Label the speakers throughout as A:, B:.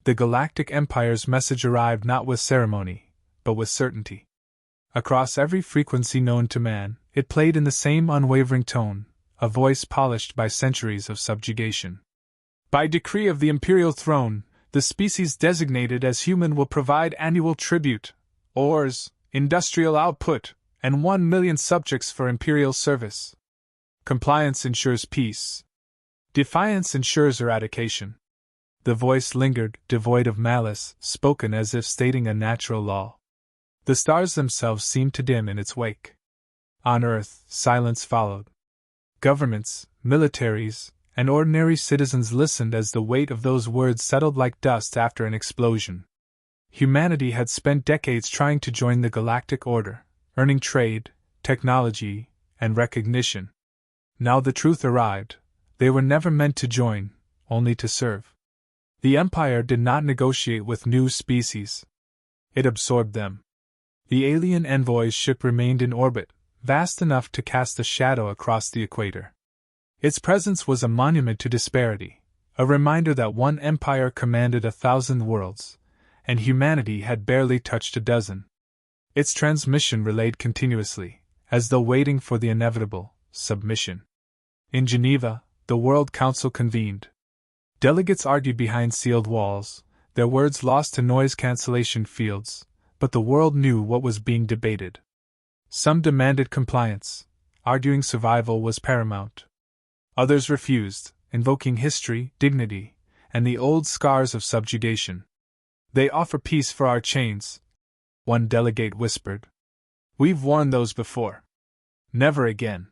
A: The Galactic Empire's message arrived not with ceremony, but with certainty. Across every frequency known to man, it played in the same unwavering tone, a voice polished by centuries of subjugation. By decree of the Imperial Throne, the species designated as human will provide annual tribute, ores, industrial output, and 1 million subjects for Imperial service. Compliance ensures peace. Defiance ensures eradication. The voice lingered, devoid of malice, spoken as if stating a natural law. The stars themselves seemed to dim in its wake. On Earth, silence followed. Governments, militaries, and ordinary citizens listened as the weight of those words settled like dust after an explosion. Humanity had spent decades trying to join the Galactic Order, earning trade, technology, and recognition. Now the truth arrived: they were never meant to join, only to serve. The Empire did not negotiate with new species. It absorbed them. The alien envoy's ship remained in orbit, vast enough to cast a shadow across the equator. Its presence was a monument to disparity, a reminder that one empire commanded 1,000 worlds, and humanity had barely touched a dozen. Its transmission relayed continuously, as though waiting for the inevitable submission. In Geneva, the World Council convened. Delegates argued behind sealed walls, their words lost to noise cancellation fields, but the world knew what was being debated. Some demanded compliance, arguing survival was paramount. Others refused, invoking history, dignity, and the old scars of subjugation. "They offer peace for our chains," one delegate whispered. "We've worn those before. Never again."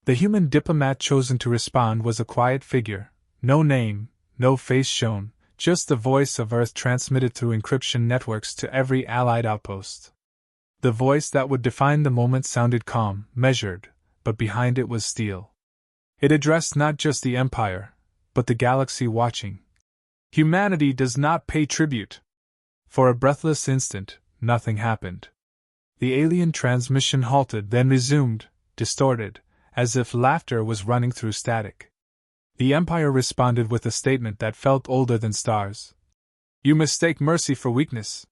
A: The human diplomat chosen to respond was a quiet figure, no name, no face shown, just the voice of Earth transmitted through encryption networks to every Allied outpost. The voice that would define the moment sounded calm, measured, but behind it was steel. It addressed not just the Empire, but the galaxy watching. "Humanity does not pay tribute." For a breathless instant, nothing happened. The alien transmission halted, then resumed, distorted, as if laughter was running through static. The Empire responded with a statement that felt older than stars. "You mistake mercy for weakness.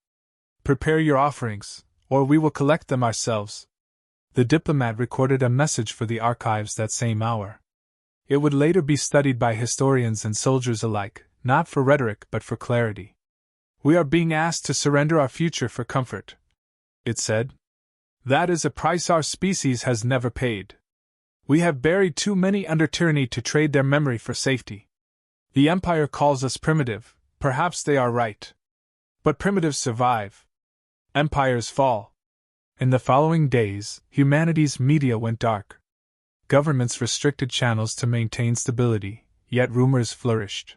A: Prepare your offerings, or we will collect them ourselves." The diplomat recorded a message for the archives that same hour. It would later be studied by historians and soldiers alike, not for rhetoric but for clarity. "We are being asked to surrender our future for comfort," it said. "That is a price our species has never paid. We have buried too many under tyranny to trade their memory for safety. The Empire calls us primitive, perhaps they are right. But primitives survive. Empires fall." In the following days, humanity's media went dark. Governments restricted channels to maintain stability, yet rumors flourished.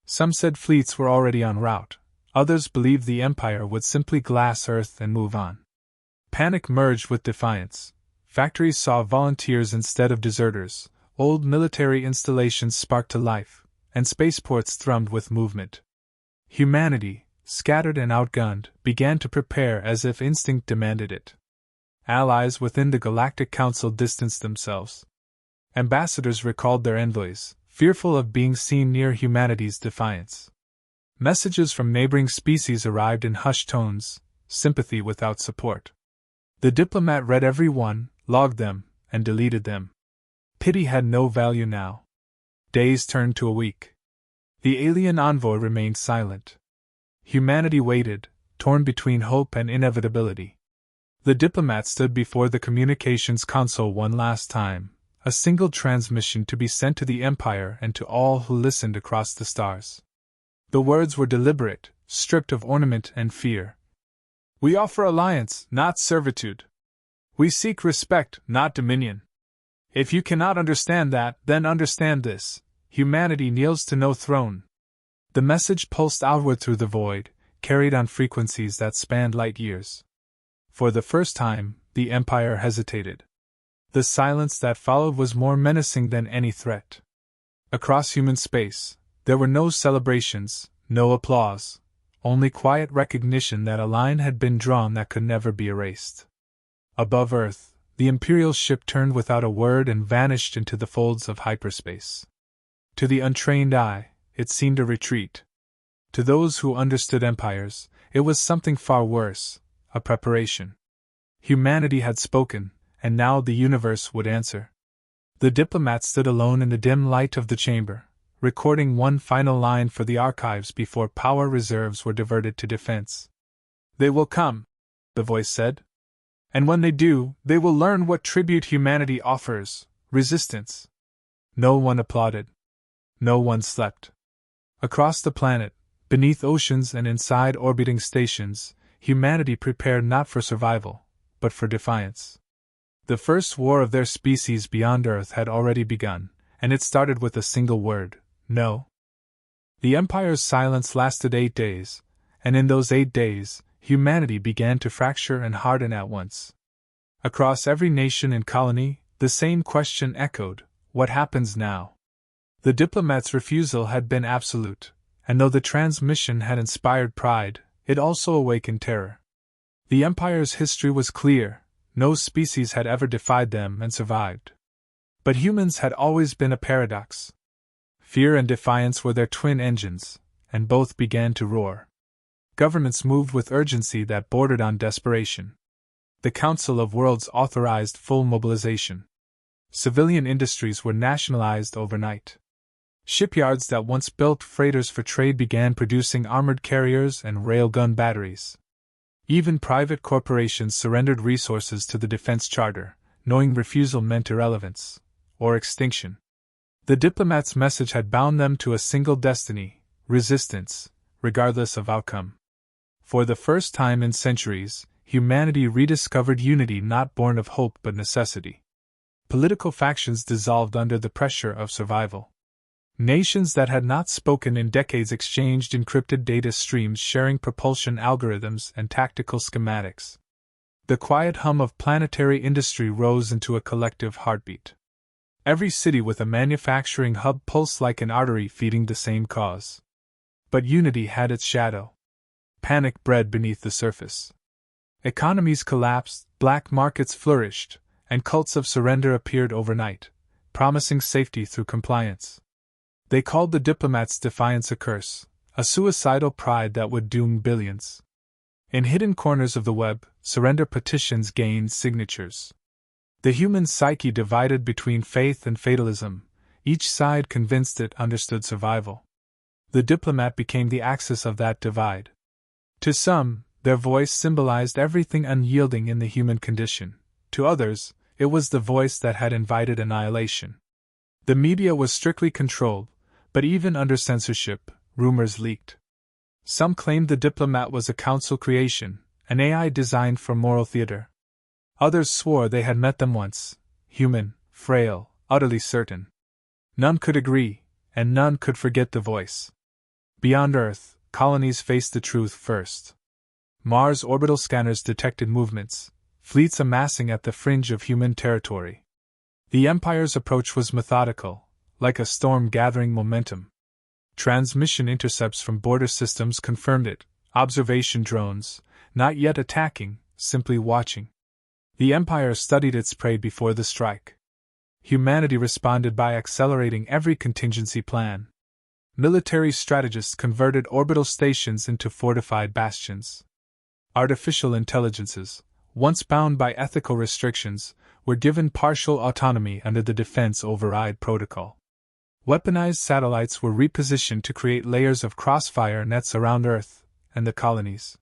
A: Some said fleets were already en route, others believed the Empire would simply glass Earth and move on. Panic merged with defiance. Factories saw volunteers instead of deserters, old military installations sparked to life, and spaceports thrummed with movement. Humanity, scattered and outgunned, began to prepare as if instinct demanded it. Allies within the Galactic Council distanced themselves. Ambassadors recalled their envoys, fearful of being seen near humanity's defiance. Messages from neighboring species arrived in hushed tones, sympathy without support. The diplomat read every one, logged them, and deleted them. Pity had no value now. Days turned to a week. The alien envoy remained silent. Humanity waited, torn between hope and inevitability. The diplomat stood before the communications console one last time, a single transmission to be sent to the Empire and to all who listened across the stars. The words were deliberate, stripped of ornament and fear. "We offer alliance, not servitude. We seek respect, not dominion. If you cannot understand that, then understand this: humanity kneels to no throne." The message pulsed outward through the void, carried on frequencies that spanned light years. For the first time, the Empire hesitated. The silence that followed was more menacing than any threat. Across human space, there were no celebrations, no applause, only quiet recognition that a line had been drawn that could never be erased. Above Earth, the Imperial ship turned without a word and vanished into the folds of hyperspace. To the untrained eye, it seemed a retreat. To those who understood empires, it was something far worse, a preparation. Humanity had spoken, and now the universe would answer. The diplomat stood alone in the dim light of the chamber, recording one final line for the archives before power reserves were diverted to defense. "They will come," the voice said. "And when they do, they will learn what tribute humanity offers: resistance." No one applauded. No one slept. Across the planet, beneath oceans and inside orbiting stations, humanity prepared not for survival, but for defiance. The first war of their species beyond Earth had already begun, and it started with a single word: no. The Empire's silence lasted 8 days, and in those 8 days, humanity began to fracture and harden at once. Across every nation and colony, the same question echoed: what happens now? The diplomat's refusal had been absolute, and though the transmission had inspired pride, it also awakened terror. The Empire's history was clear: no species had ever defied them and survived. But humans had always been a paradox. Fear and defiance were their twin engines, and both began to roar. Governments moved with urgency that bordered on desperation. The Council of Worlds authorized full mobilization. Civilian industries were nationalized overnight. Shipyards that once built freighters for trade began producing armored carriers and railgun batteries. Even private corporations surrendered resources to the Defense Charter, knowing refusal meant irrelevance, or extinction. The diplomat's message had bound them to a single destiny: resistance, regardless of outcome. For the first time in centuries, humanity rediscovered unity not born of hope but necessity. Political factions dissolved under the pressure of survival. Nations that had not spoken in decades exchanged encrypted data streams, sharing propulsion algorithms and tactical schematics. The quiet hum of planetary industry rose into a collective heartbeat. Every city with a manufacturing hub pulsed like an artery feeding the same cause. But unity had its shadow. Panic bred beneath the surface. Economies collapsed, black markets flourished, and cults of surrender appeared overnight, promising safety through compliance. They called the diplomat's defiance a curse, a suicidal pride that would doom billions. In hidden corners of the web, surrender petitions gained signatures. The human psyche divided between faith and fatalism, each side convinced it understood survival. The diplomat became the axis of that divide. To some, their voice symbolized everything unyielding in the human condition. To others, it was the voice that had invited annihilation. The media was strictly controlled, but even under censorship, rumors leaked. Some claimed the diplomat was a council creation, an AI designed for moral theater. Others swore they had met them once, human, frail, utterly certain. None could agree, and none could forget the voice. Beyond Earth, colonies faced the truth first. Mars orbital scanners detected movements, fleets amassing at the fringe of human territory. The Empire's approach was methodical, like a storm gathering momentum. Transmission intercepts from border systems confirmed it: observation drones, not yet attacking, simply watching. The Empire studied its prey before the strike. Humanity responded by accelerating every contingency plan. Military strategists converted orbital stations into fortified bastions. Artificial intelligences, once bound by ethical restrictions, were given partial autonomy under the Defense Override Protocol. Weaponized satellites were repositioned to create layers of crossfire nets around Earth and the colonies.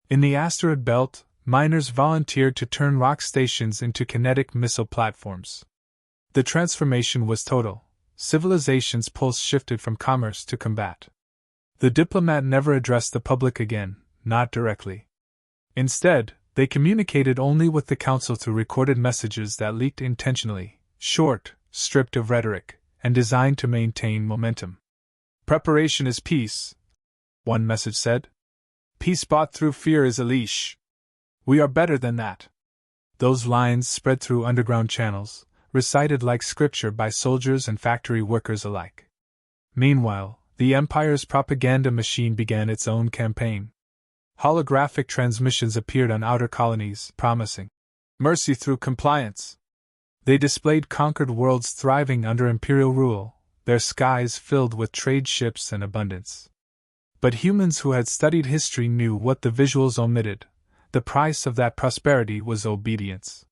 A: In the asteroid belt, miners volunteered to turn rock stations into kinetic missile platforms. The transformation was total. Civilization's pulse shifted from commerce to combat. The diplomat never addressed the public again, not directly. Instead, they communicated only with the council through recorded messages that leaked intentionally, short, stripped of rhetoric, and designed to maintain momentum. "Preparation is peace," one message said. "Peace bought through fear is a leash. We are better than that." Those lines spread through underground channels, recited like scripture by soldiers and factory workers alike. Meanwhile, the Empire's propaganda machine began its own campaign. Holographic transmissions appeared on outer colonies, promising mercy through compliance. They displayed conquered worlds thriving under imperial rule, their skies filled with trade ships and abundance. But humans who had studied history knew what the visuals omitted. The price of that prosperity was obedience.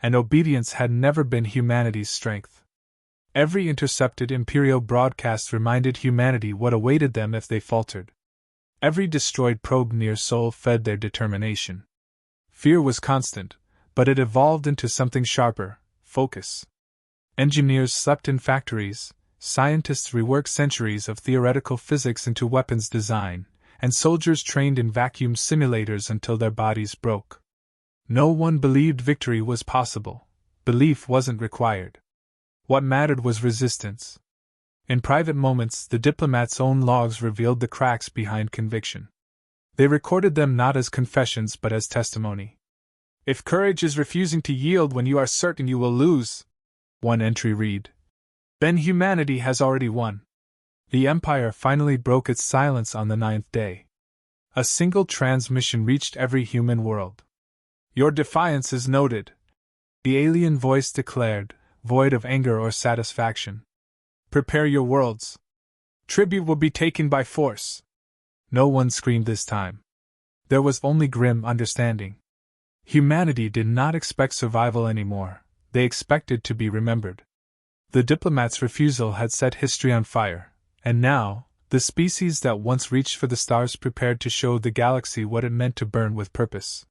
A: And obedience had never been humanity's strength. Every intercepted Imperial broadcast reminded humanity what awaited them if they faltered. Every destroyed probe near Sol fed their determination. Fear was constant, but it evolved into something sharper: focus. Engineers slept in factories, scientists reworked centuries of theoretical physics into weapons design, and soldiers trained in vacuum simulators until their bodies broke. No one believed victory was possible. Belief wasn't required. What mattered was resistance. In private moments, the diplomat's own logs revealed the cracks behind conviction. They recorded them not as confessions but as testimony. "If courage is refusing to yield when you are certain you will lose," one entry read, "then humanity has already won." The Empire finally broke its silence on the 9th day. A single transmission reached every human world. "Your defiance is noted," the alien voice declared, void of anger or satisfaction. "Prepare your worlds. Tribute will be taken by force." No one screamed this time. There was only grim understanding. Humanity did not expect survival anymore, they expected to be remembered. The diplomat's refusal had set history on fire, and now, the species that once reached for the stars prepared to show the galaxy what it meant to burn with purpose.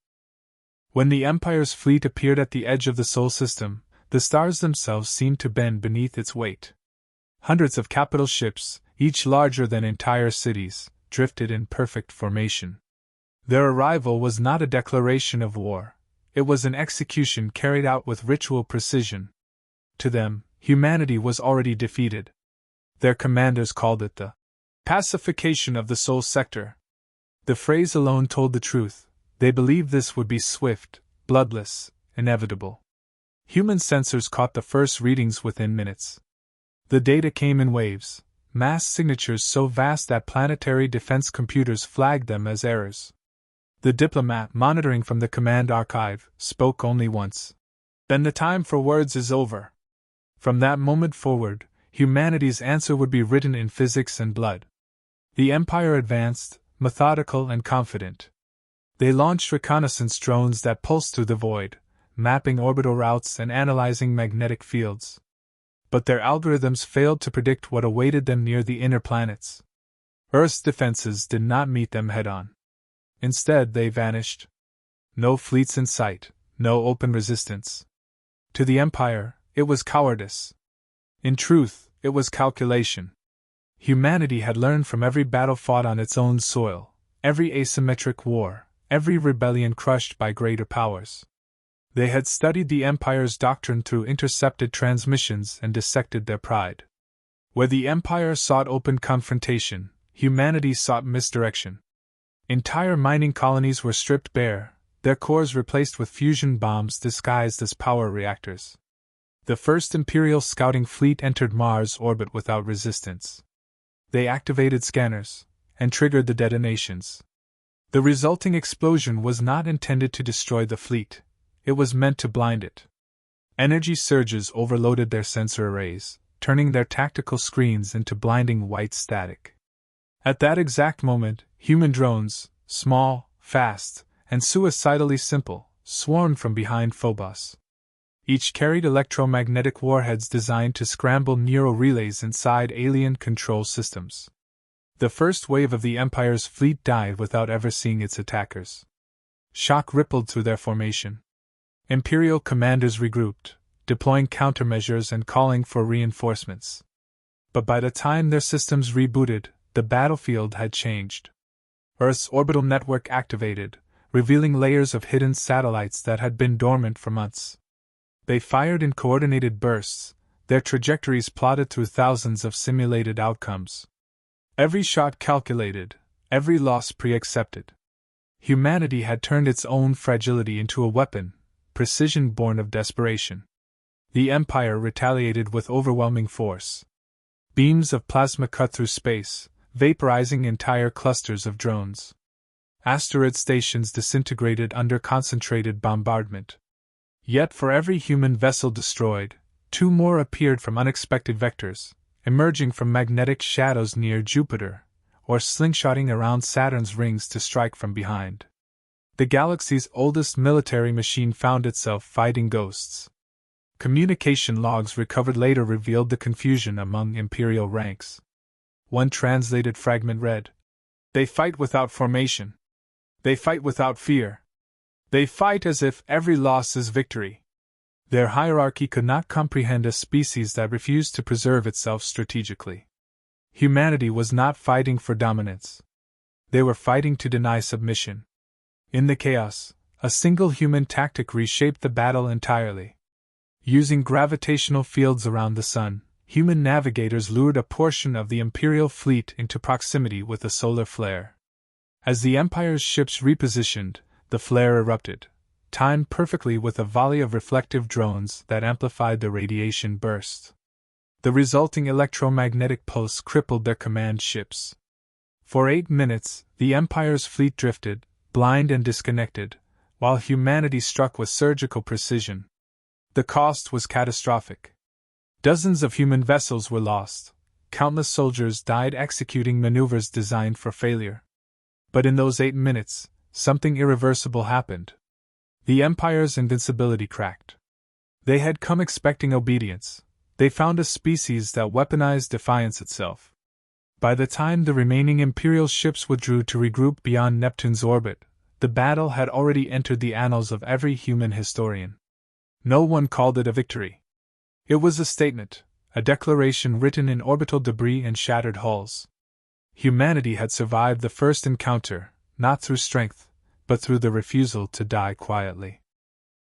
A: When the Empire's fleet appeared at the edge of the Sol system, the stars themselves seemed to bend beneath its weight. Hundreds of capital ships, each larger than entire cities, drifted in perfect formation. Their arrival was not a declaration of war, it was an execution carried out with ritual precision. To them, humanity was already defeated. Their commanders called it the pacification of the Sol sector. The phrase alone told the truth. They believed this would be swift, bloodless, inevitable. Human sensors caught the first readings within minutes. The data came in waves, mass signatures so vast that planetary defense computers flagged them as errors. The diplomat, monitoring from the command archive, spoke only once. "Then the time for words is over." From that moment forward, humanity's answer would be written in physics and blood. The Empire advanced, methodical and confident. They launched reconnaissance drones that pulsed through the void, mapping orbital routes and analyzing magnetic fields. But their algorithms failed to predict what awaited them near the inner planets. Earth's defenses did not meet them head-on. Instead, they vanished. No fleets in sight, no open resistance. To the Empire, it was cowardice. In truth, it was calculation. Humanity had learned from every battle fought on its own soil, every asymmetric war, every rebellion crushed by greater powers. They had studied the Empire's doctrine through intercepted transmissions and dissected their pride. Where the Empire sought open confrontation, humanity sought misdirection. Entire mining colonies were stripped bare, their cores replaced with fusion bombs disguised as power reactors. The first Imperial scouting fleet entered Mars' orbit without resistance. They activated scanners and triggered the detonations. The resulting explosion was not intended to destroy the fleet, it was meant to blind it. Energy surges overloaded their sensor arrays, turning their tactical screens into blinding white static. At that exact moment, human drones, small, fast, and suicidally simple, swarmed from behind Phobos. Each carried electromagnetic warheads designed to scramble neural relays inside alien control systems. The first wave of the Empire's fleet died without ever seeing its attackers. Shock rippled through their formation. Imperial commanders regrouped, deploying countermeasures and calling for reinforcements. But by the time their systems rebooted, the battlefield had changed. Earth's orbital network activated, revealing layers of hidden satellites that had been dormant for months. They fired in coordinated bursts, their trajectories plotted through thousands of simulated outcomes. Every shot calculated, every loss pre-accepted. Humanity had turned its own fragility into a weapon, precision born of desperation. The Empire retaliated with overwhelming force. Beams of plasma cut through space, vaporizing entire clusters of drones. Asteroid stations disintegrated under concentrated bombardment. Yet for every human vessel destroyed, 2 more appeared from unexpected vectors, emerging from magnetic shadows near Jupiter, or slingshotting around Saturn's rings to strike from behind. The galaxy's oldest military machine found itself fighting ghosts. Communication logs recovered later revealed the confusion among Imperial ranks. One translated fragment read, "They fight without formation. They fight without fear. They fight as if every loss is victory." Their hierarchy could not comprehend a species that refused to preserve itself strategically. Humanity was not fighting for dominance. They were fighting to deny submission. In the chaos, a single human tactic reshaped the battle entirely. Using gravitational fields around the sun, human navigators lured a portion of the Imperial fleet into proximity with a solar flare. As the Empire's ships repositioned, the flare erupted, timed perfectly with a volley of reflective drones that amplified the radiation burst. The resulting electromagnetic pulse crippled their command ships. For 8 minutes, the Empire's fleet drifted, blind and disconnected, while humanity struck with surgical precision. The cost was catastrophic. Dozens of human vessels were lost, countless soldiers died executing maneuvers designed for failure. But in those 8 minutes, something irreversible happened. The Empire's invincibility cracked. They had come expecting obedience. They found a species that weaponized defiance itself. By the time the remaining Imperial ships withdrew to regroup beyond Neptune's orbit, the battle had already entered the annals of every human historian. No one called it a victory. It was a statement, a declaration written in orbital debris and shattered hulls. Humanity had survived the first encounter, not through strength, but through the refusal to die quietly.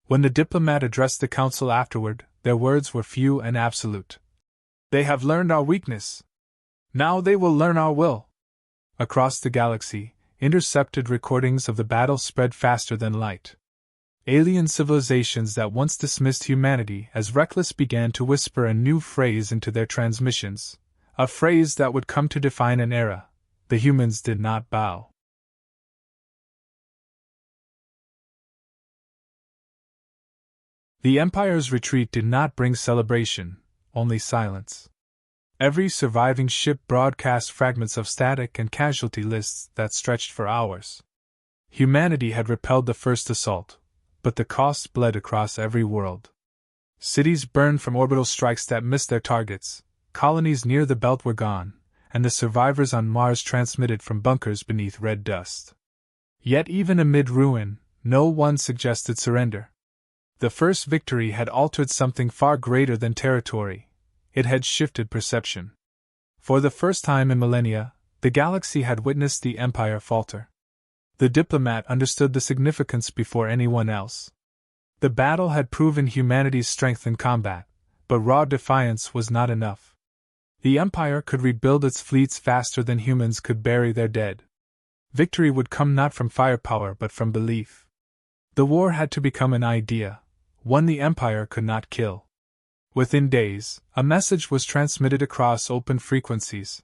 A: When the Diplomat addressed the Council afterward, their words were few and absolute. "They have learned our weakness. Now they will learn our will." Across the galaxy, intercepted recordings of the battle spread faster than light. Alien civilizations that once dismissed humanity as reckless began to whisper a new phrase into their transmissions, a phrase that would come to define an era. The humans did not bow. The Empire's retreat did not bring celebration, only silence. Every surviving ship broadcast fragments of static and casualty lists that stretched for hours. Humanity had repelled the first assault, but the cost bled across every world. Cities burned from orbital strikes that missed their targets, colonies near the belt were gone, and the survivors on Mars transmitted from bunkers beneath red dust. Yet even amid ruin, no one suggested surrender. The first victory had altered something far greater than territory. It had shifted perception. For the first time in millennia, the galaxy had witnessed the Empire falter. The Diplomat understood the significance before anyone else. The battle had proven humanity's strength in combat, but raw defiance was not enough. The Empire could rebuild its fleets faster than humans could bury their dead. Victory would come not from firepower but from belief. The war had to become an idea, one the Empire could not kill. Within days, a message was transmitted across open frequencies.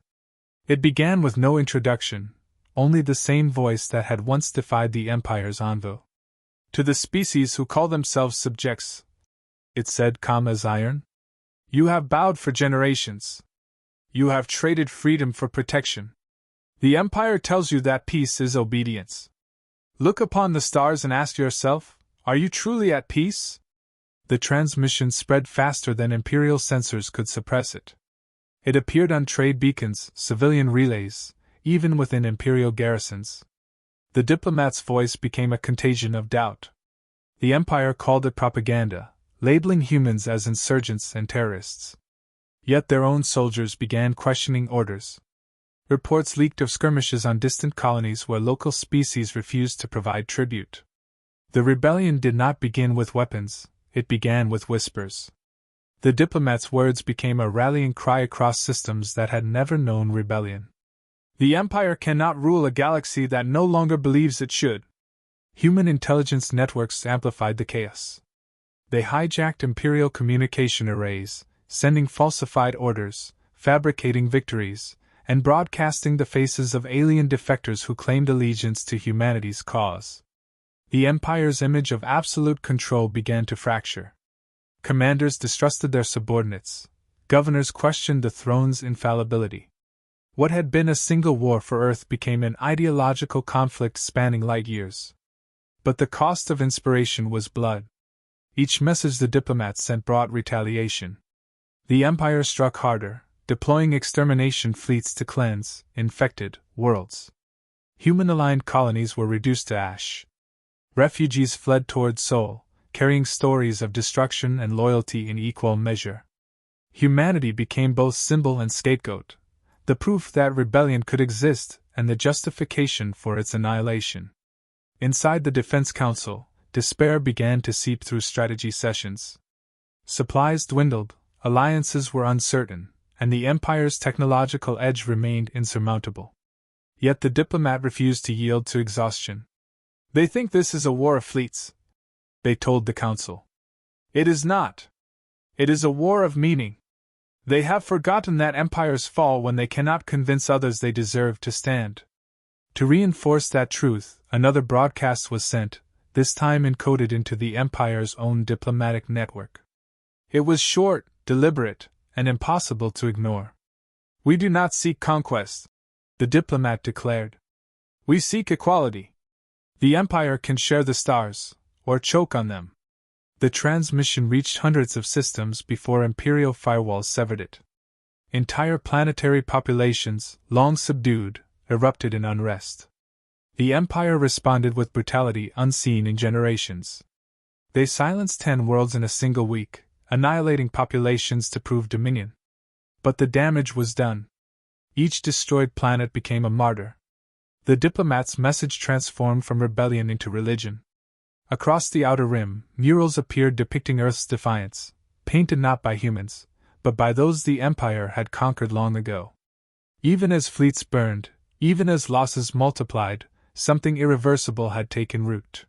A: It began with no introduction, only the same voice that had once defied the Empire's envoy. "To the species who call themselves subjects," it said calm as iron, "you have bowed for generations. You have traded freedom for protection. The Empire tells you that peace is obedience. Look upon the stars and ask yourself, are you truly at peace?" The transmission spread faster than Imperial sensors could suppress it. It appeared on trade beacons, civilian relays, even within Imperial garrisons. The Diplomat's voice became a contagion of doubt. The Empire called it propaganda, labeling humans as insurgents and terrorists. Yet their own soldiers began questioning orders. Reports leaked of skirmishes on distant colonies where local species refused to provide tribute. The rebellion did not begin with weapons, it began with whispers. The Diplomat's words became a rallying cry across systems that had never known rebellion. "The Empire cannot rule a galaxy that no longer believes it should." Human intelligence networks amplified the chaos. They hijacked Imperial communication arrays, sending falsified orders, fabricating victories, and broadcasting the faces of alien defectors who claimed allegiance to humanity's cause. The Empire's image of absolute control began to fracture. Commanders distrusted their subordinates. Governors questioned the throne's infallibility. What had been a single war for Earth became an ideological conflict spanning light years. But the cost of inspiration was blood. Each message the diplomats sent brought retaliation. The Empire struck harder, deploying extermination fleets to cleanse infected worlds. Human-aligned colonies were reduced to ash. Refugees fled toward Sol, carrying stories of destruction and loyalty in equal measure. Humanity became both symbol and scapegoat, the proof that rebellion could exist and the justification for its annihilation. Inside the Defense Council, despair began to seep through strategy sessions. Supplies dwindled, alliances were uncertain, and the Empire's technological edge remained insurmountable. Yet the diplomat refused to yield to exhaustion. "They think this is a war of fleets," they told the Council. "It is not. It is a war of meaning. They have forgotten that empires fall when they cannot convince others they deserve to stand." To reinforce that truth, another broadcast was sent, this time encoded into the Empire's own diplomatic network. It was short, deliberate, and impossible to ignore. "We do not seek conquest," the diplomat declared. "We seek equality. The Empire can share the stars, or choke on them." The transmission reached hundreds of systems before Imperial firewalls severed it. Entire planetary populations, long subdued, erupted in unrest. The Empire responded with brutality unseen in generations. They silenced 10 worlds in a single week, annihilating populations to prove dominion. But the damage was done. Each destroyed planet became a martyr. The diplomat's message transformed from rebellion into religion. Across the Outer Rim, murals appeared depicting Earth's defiance, painted not by humans, but by those the Empire had conquered long ago. Even as fleets burned, even as losses multiplied, something irreversible had taken root.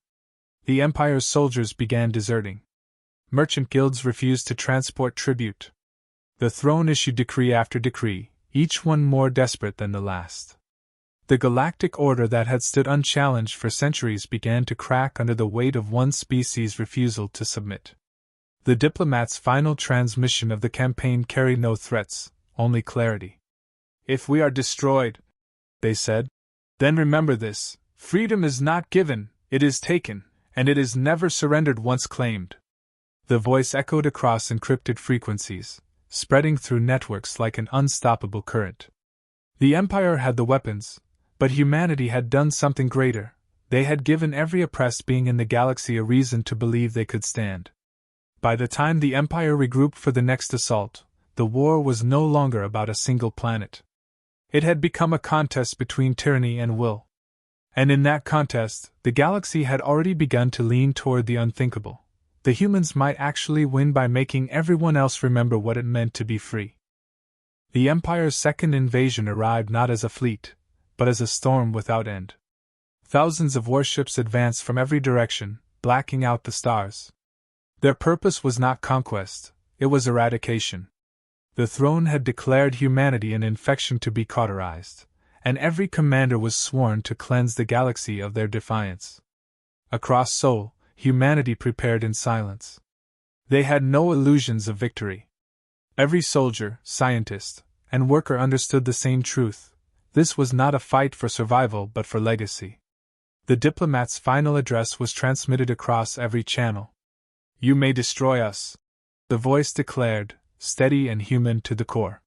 A: The Empire's soldiers began deserting. Merchant guilds refused to transport tribute. The throne issued decree after decree, each one more desperate than the last. The galactic order that had stood unchallenged for centuries began to crack under the weight of one species' refusal to submit. The diplomat's final transmission of the campaign carried no threats, only clarity. "If we are destroyed," they said, "then remember this: freedom is not given, it is taken, and it is never surrendered once claimed." The voice echoed across encrypted frequencies, spreading through networks like an unstoppable current. The Empire had the weapons, but humanity had done something greater. They had given every oppressed being in the galaxy a reason to believe they could stand. By the time the Empire regrouped for the next assault, the war was no longer about a single planet. It had become a contest between tyranny and will. And in that contest, the galaxy had already begun to lean toward the unthinkable. The humans might actually win by making everyone else remember what it meant to be free. The Empire's second invasion arrived not as a fleet, but as a storm without end. Thousands of warships advanced from every direction, blacking out the stars. Their purpose was not conquest, it was eradication. The throne had declared humanity an infection to be cauterized, and every commander was sworn to cleanse the galaxy of their defiance. Across Sol, humanity prepared in silence. They had no illusions of victory. Every soldier, scientist, and worker understood the same truth: this was not a fight for survival but for legacy. The diplomat's final address was transmitted across every channel. "You may destroy us," the voice declared, steady and human to the core.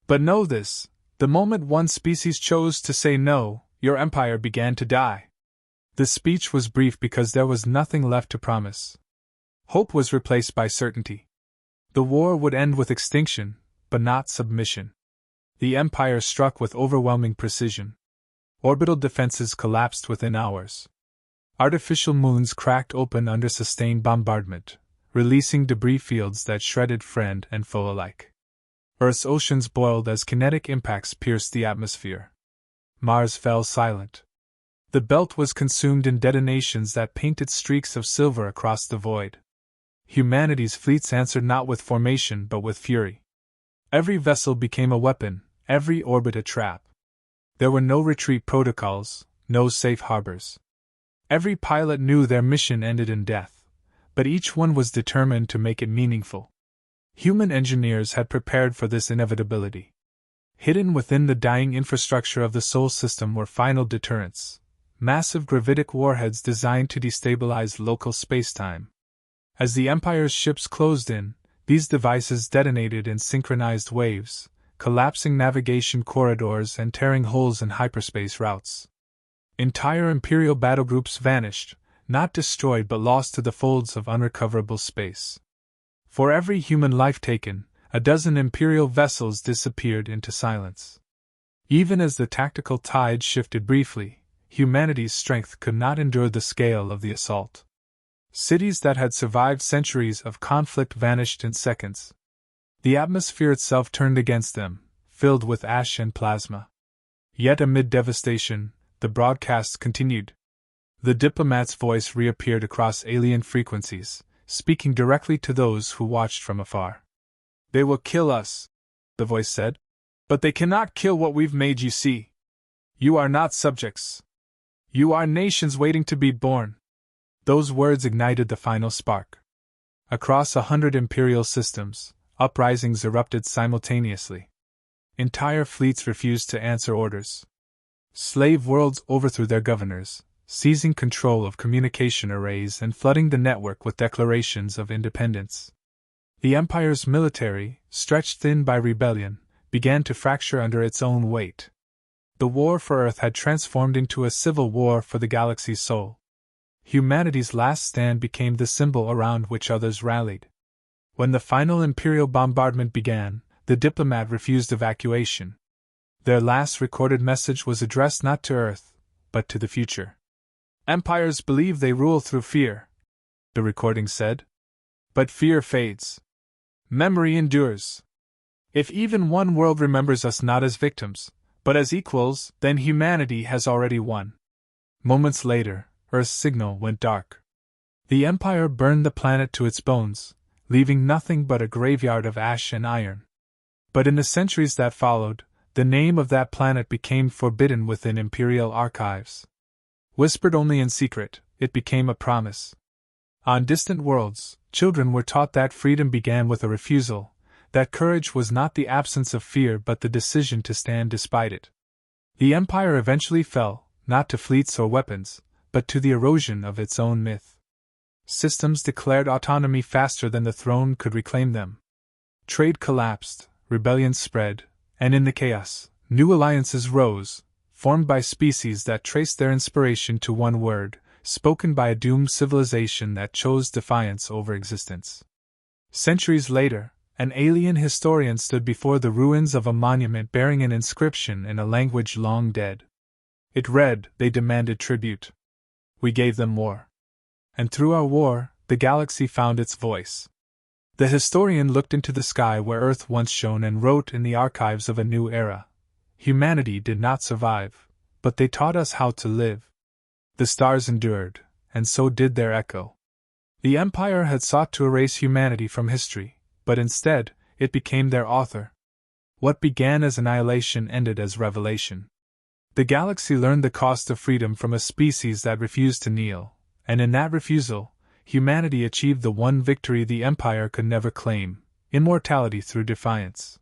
A: "But know this: the moment one species chose to say no, your empire began to die." The speech was brief because there was nothing left to promise. Hope was replaced by certainty. The war would end with extinction, but not submission. The Empire struck with overwhelming precision. Orbital defenses collapsed within hours. Artificial moons cracked open under sustained bombardment, releasing debris fields that shredded friend and foe alike. Earth's oceans boiled as kinetic impacts pierced the atmosphere. Mars fell silent. The belt was consumed in detonations that painted streaks of silver across the void. Humanity's fleets answered not with formation but with fury. Every vessel became a weapon, every orbit a trap. There were no retreat protocols, no safe harbors. Every pilot knew their mission ended in death, but each one was determined to make it meaningful. Human engineers had prepared for this inevitability. Hidden within the dying infrastructure of the Sol system were final deterrents, massive gravitic warheads designed to destabilize local spacetime. As the Empire's ships closed in, these devices detonated in synchronized waves, collapsing navigation corridors and tearing holes in hyperspace routes. Entire Imperial battlegroups vanished, not destroyed but lost to the folds of unrecoverable space. For every human life taken, a dozen Imperial vessels disappeared into silence. Even as the tactical tide shifted briefly, humanity's strength could not endure the scale of the assault. Cities that had survived centuries of conflict vanished in seconds. The atmosphere itself turned against them, filled with ash and plasma. Yet amid devastation, the broadcasts continued. The diplomat's voice reappeared across alien frequencies, speaking directly to those who watched from afar. "They will kill us," the voice said. "But they cannot kill what we've made you see. You are not subjects. You are nations waiting to be born." Those words ignited the final spark. Across 100 Imperial systems, uprisings erupted simultaneously. Entire fleets refused to answer orders. Slave worlds overthrew their governors, seizing control of communication arrays and flooding the network with declarations of independence. The Empire's military, stretched thin by rebellion, began to fracture under its own weight. The war for Earth had transformed into a civil war for the galaxy's soul. Humanity's last stand became the symbol around which others rallied. When the final Imperial bombardment began, the Diplomat refused evacuation. Their last recorded message was addressed not to Earth, but to the future. "Empires believe they rule through fear," the recording said. "But fear fades. Memory endures. If even one world remembers us not as victims, but as equals, then humanity has already won." Moments later, Earth's signal went dark. The Empire burned the planet to its bones, leaving nothing but a graveyard of ash and iron. But in the centuries that followed, the name of that planet became forbidden within Imperial archives. Whispered only in secret, it became a promise. On distant worlds, children were taught that freedom began with a refusal, that courage was not the absence of fear but the decision to stand despite it. The Empire eventually fell, not to fleets or weapons, but to the erosion of its own myth. Systems declared autonomy faster than the throne could reclaim them. Trade collapsed, rebellions spread, and in the chaos, new alliances rose, formed by species that traced their inspiration to one word, spoken by a doomed civilization that chose defiance over existence. Centuries later, an alien historian stood before the ruins of a monument bearing an inscription in a language long dead. It read, "They demanded tribute. We gave them war. And through our war, the galaxy found its voice." The historian looked into the sky where Earth once shone and wrote in the archives of a new era. Humanity did not survive, but they taught us how to live. The stars endured, and so did their echo. The Empire had sought to erase humanity from history, but instead, it became their author. What began as annihilation ended as revelation. The galaxy learned the cost of freedom from a species that refused to kneel, and in that refusal, humanity achieved the one victory the Empire could never claim: immortality through defiance.